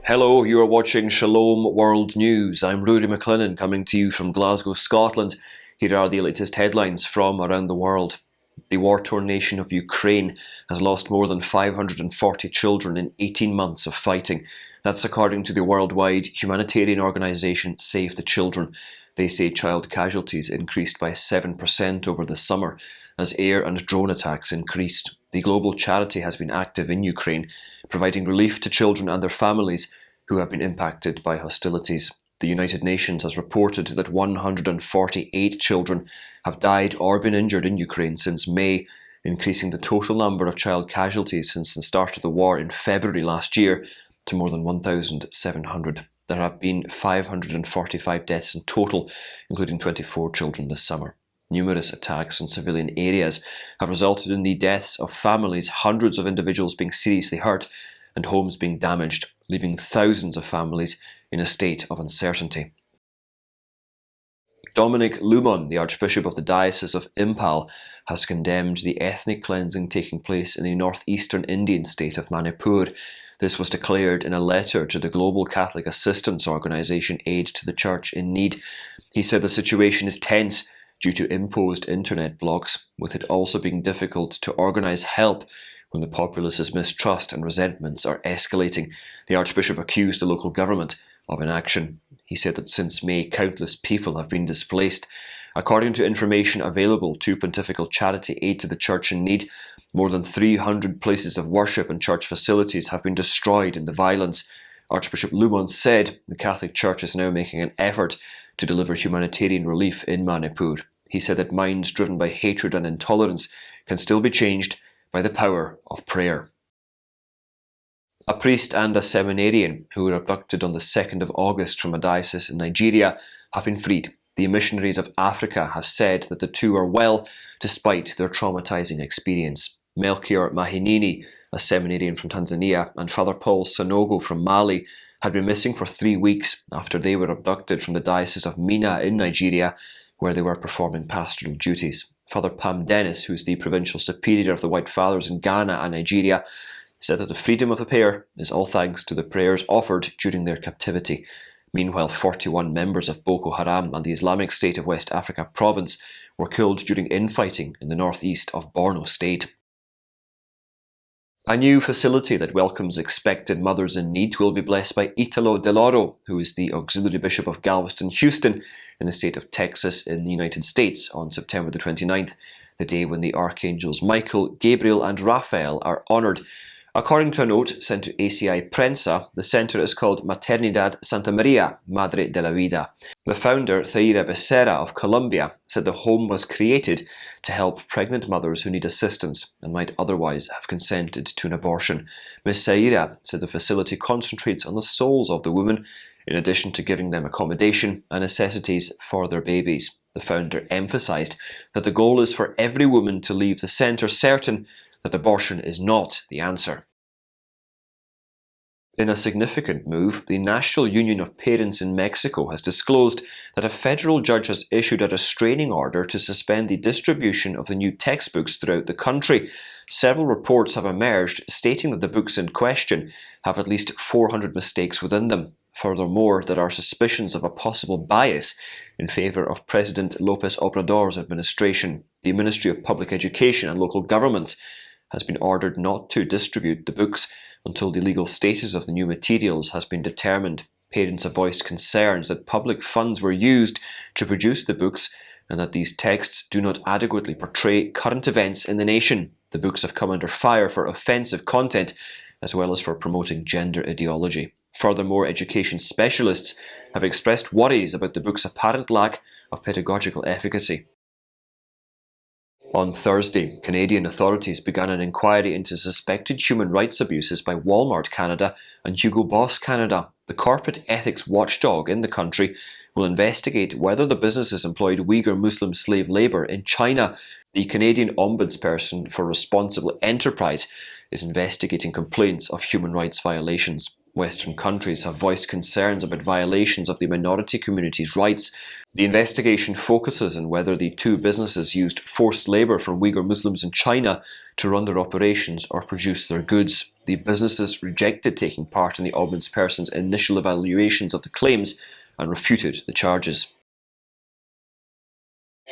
Hello, you are watching Shalom World News. I'm Rudy McLennan coming to you from Glasgow, Scotland. Here are the latest headlines from around the world. The war-torn nation of Ukraine has lost more than 540 children in 18 months of fighting. That's according to the worldwide humanitarian organisation Save the Children. They say child casualties increased by 7% over the summer as air and drone attacks increased. The global charity has been active in Ukraine, providing relief to children and their families who have been impacted by hostilities. The United Nations has reported that 148 children have died or been injured in Ukraine since May, increasing the total number of child casualties since the start of the war in February last year to more than 1,700. There have been 545 deaths in total, including 24 children this summer. Numerous attacks on civilian areas have resulted in the deaths of families, hundreds of individuals being seriously hurt, and homes being damaged, leaving thousands of families in a state of uncertainty. Dominic Lumon, the Archbishop of the Diocese of Imphal, has condemned the ethnic cleansing taking place in the northeastern Indian state of Manipur. This was declared in a letter to the global Catholic assistance organisation Aid to the Church in Need. He said the situation is tense due to imposed internet blocks, with it also being difficult to organise help when the populace's mistrust and resentments are escalating. The Archbishop accused the local government of inaction. He said that since May, countless people have been displaced. According to information available to Pontifical Charity Aid to the Church in Need, more than 300 places of worship and church facilities have been destroyed in the violence. Archbishop Lumon said the Catholic Church is now making an effort to deliver humanitarian relief in Manipur. He said that minds driven by hatred and intolerance can still be changed by the power of prayer. A priest and a seminarian who were abducted on the 2nd of August from a diocese in Nigeria have been freed. The missionaries of Africa have said that the two are well despite their traumatizing experience. Melchior Mahinini, a seminarian from Tanzania, and Father Paul Sanogo from Mali had been missing for 3 weeks after they were abducted from the Diocese of Mina in Nigeria, where they were performing pastoral duties. Father Pam Dennis, who is the provincial superior of the White Fathers in Ghana and Nigeria, said that the freedom of the pair is all thanks to the prayers offered during their captivity. Meanwhile, 41 members of Boko Haram and the Islamic State of West Africa province were killed during infighting in the northeast of Borno State. A new facility that welcomes expectant mothers in need will be blessed by Italo Dell'Oro, who is the Auxiliary Bishop of Galveston-Houston in the state of Texas in the United States on September the 29th, the day when the archangels Michael, Gabriel and Raphael are honoured. According to a note sent to ACI Prensa, the centre is called Maternidad Santa Maria, Madre de la Vida. The founder, Thaira Becerra of Colombia, said the home was created to help pregnant mothers who need assistance and might otherwise have consented to an abortion. Ms. Thaira said the facility concentrates on the souls of the women, in addition to giving them accommodation and necessities for their babies. The founder emphasised that the goal is for every woman to leave the centre certain that abortion is not the answer. In a significant move, the National Union of Parents in Mexico has disclosed that a federal judge has issued a restraining order to suspend the distribution of the new textbooks throughout the country. Several reports have emerged stating that the books in question have at least 400 mistakes within them. Furthermore, there are suspicions of a possible bias in favour of President López Obrador's administration. The Ministry of Public Education and Local Governments has been ordered not to distribute the books until the legal status of the new materials has been determined. Parents have voiced concerns that public funds were used to produce the books and that these texts do not adequately portray current events in the nation. The books have come under fire for offensive content as well as for promoting gender ideology. Furthermore, education specialists have expressed worries about the book's apparent lack of pedagogical efficacy. On Thursday, Canadian authorities began an inquiry into suspected human rights abuses by Walmart Canada and Hugo Boss Canada. The corporate ethics watchdog in the country will investigate whether the businesses employed Uyghur Muslim slave labour in China. The Canadian Ombudsperson for Responsible Enterprise is investigating complaints of human rights violations. Western countries have voiced concerns about violations of the minority community's rights. The investigation focuses on whether the two businesses used forced labour from Uyghur Muslims in China to run their operations or produce their goods. The businesses rejected taking part in the ombudsperson's initial evaluations of the claims and refuted the charges.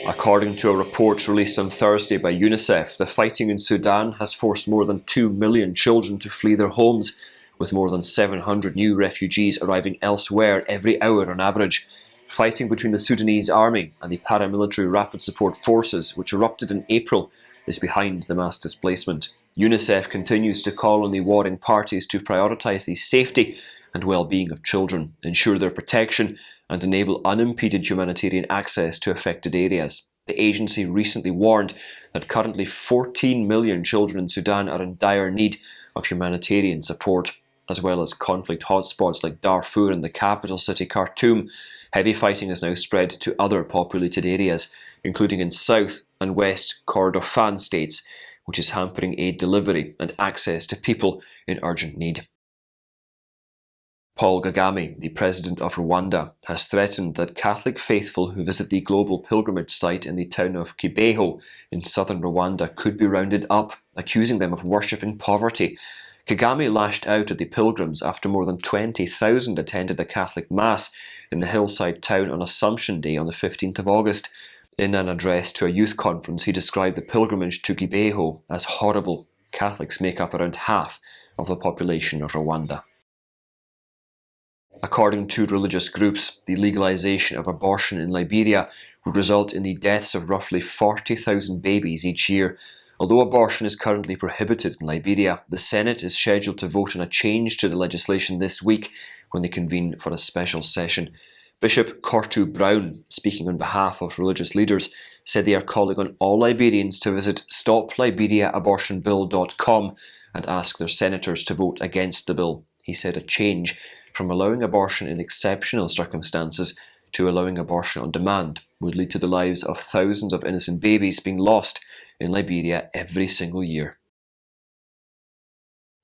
According to a report released on Thursday by UNICEF, the fighting in Sudan has forced more than 2 million children to flee their homes, with more than 700 new refugees arriving elsewhere every hour on average. Fighting between the Sudanese army and the paramilitary rapid support forces, which erupted in April, is behind the mass displacement. UNICEF continues to call on the warring parties to prioritise the safety and well-being of children, ensure their protection, and enable unimpeded humanitarian access to affected areas. The agency recently warned that currently 14 million children in Sudan are in dire need of humanitarian support. As well as conflict hotspots like Darfur and the capital city Khartoum, heavy fighting has now spread to other populated areas, including in South and West Kordofan states, which is hampering aid delivery and access to people in urgent need. Paul Kagame, the president of Rwanda, has threatened that Catholic faithful who visit the global pilgrimage site in the town of Kibeho in southern Rwanda could be rounded up, accusing them of worshipping poverty. Kagame lashed out at the pilgrims after more than 20,000 attended a Catholic Mass in the hillside town on Assumption Day on the 15th of August. In an address to a youth conference, he described the pilgrimage to Kibeho as horrible. Catholics make up around half of the population of Rwanda. According to religious groups, the legalization of abortion in Liberia would result in the deaths of roughly 40,000 babies each year. Although abortion is currently prohibited in Liberia, the Senate is scheduled to vote on a change to the legislation this week when they convene for a special session. Bishop Kortu Brown, speaking on behalf of religious leaders, said they are calling on all Liberians to visit stopliberiaabortionbill.com and ask their senators to vote against the bill. He said a change from allowing abortion in exceptional circumstances to allowing abortion on demand would lead to the lives of thousands of innocent babies being lost in Liberia every single year.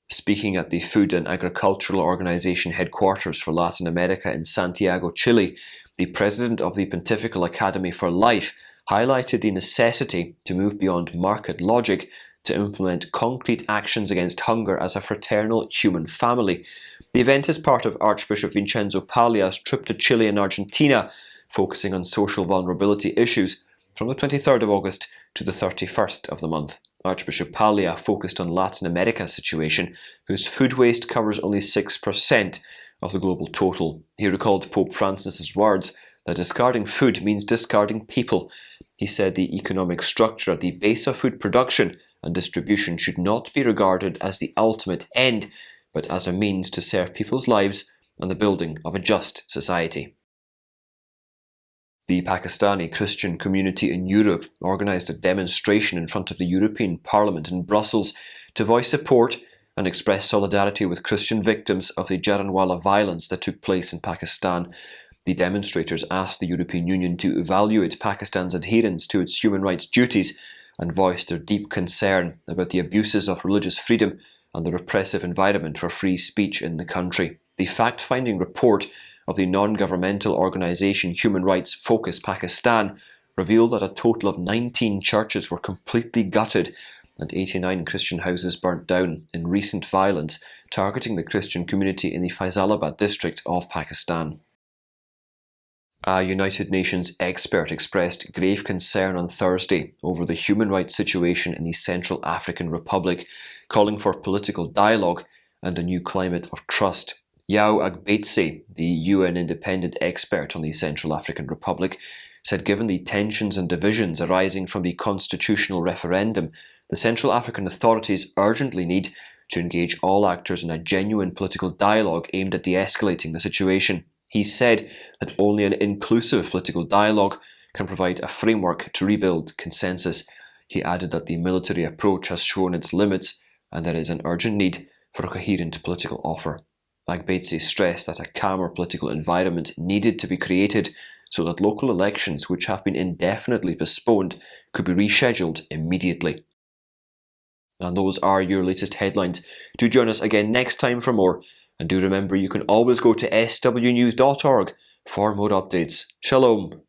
Speaking at the Food and Agricultural Organization headquarters for Latin America in Santiago, Chile, the president of the Pontifical Academy for Life highlighted the necessity to move beyond market logic to implement concrete actions against hunger as a fraternal human family. The event is part of Archbishop Vincenzo Paglia's trip to Chile and Argentina, focusing on social vulnerability issues from the 23rd of August to the 31st of the month. Archbishop Paglia focused on Latin America's situation, whose food waste covers only 6% of the global total. He recalled Pope Francis's words that discarding food means discarding people. He said the economic structure at the base of food production and distribution should not be regarded as the ultimate end, but as a means to serve people's lives and the building of a just society. The Pakistani Christian community in Europe organised a demonstration in front of the European Parliament in Brussels to voice support and express solidarity with Christian victims of the Jallianwala violence that took place in Pakistan. The demonstrators asked the European Union to evaluate Pakistan's adherence to its human rights duties and voiced their deep concern about the abuses of religious freedom and the repressive environment for free speech in the country. The fact-finding report of the non-governmental organisation Human Rights Focus Pakistan revealed that a total of 19 churches were completely gutted and 89 Christian houses burnt down in recent violence targeting the Christian community in the Faisalabad district of Pakistan. A United Nations expert expressed grave concern on Thursday over the human rights situation in the Central African Republic, calling for political dialogue and a new climate of trust. Yao Agbetse, the UN independent expert on the Central African Republic, said given the tensions and divisions arising from the constitutional referendum, the Central African authorities urgently need to engage all actors in a genuine political dialogue aimed at de-escalating the situation. He said that only an inclusive political dialogue can provide a framework to rebuild consensus. He added that the military approach has shown its limits and there is an urgent need for a coherent political offer. Agbetse stressed that a calmer political environment needed to be created so that local elections, which have been indefinitely postponed, could be rescheduled immediately. And those are your latest headlines. Do join us again next time for more. And do remember you can always go to swnews.org for more updates. Shalom.